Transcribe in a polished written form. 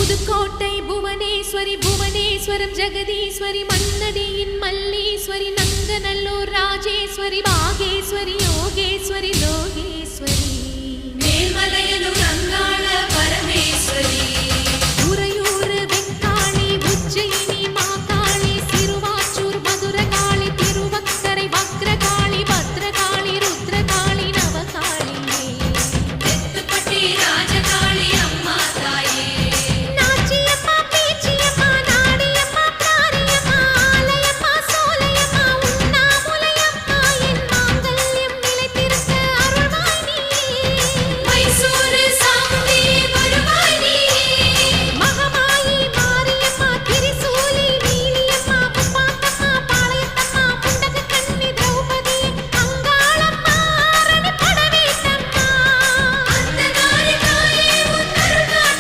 Pudukkottai Bhuvaneswari Puvaneswaram Jagadeeswari மன்னடியின் Malleswari Nanganallur Rajeswari Bageshwari Yogeswari Lokeswari Melmalayanur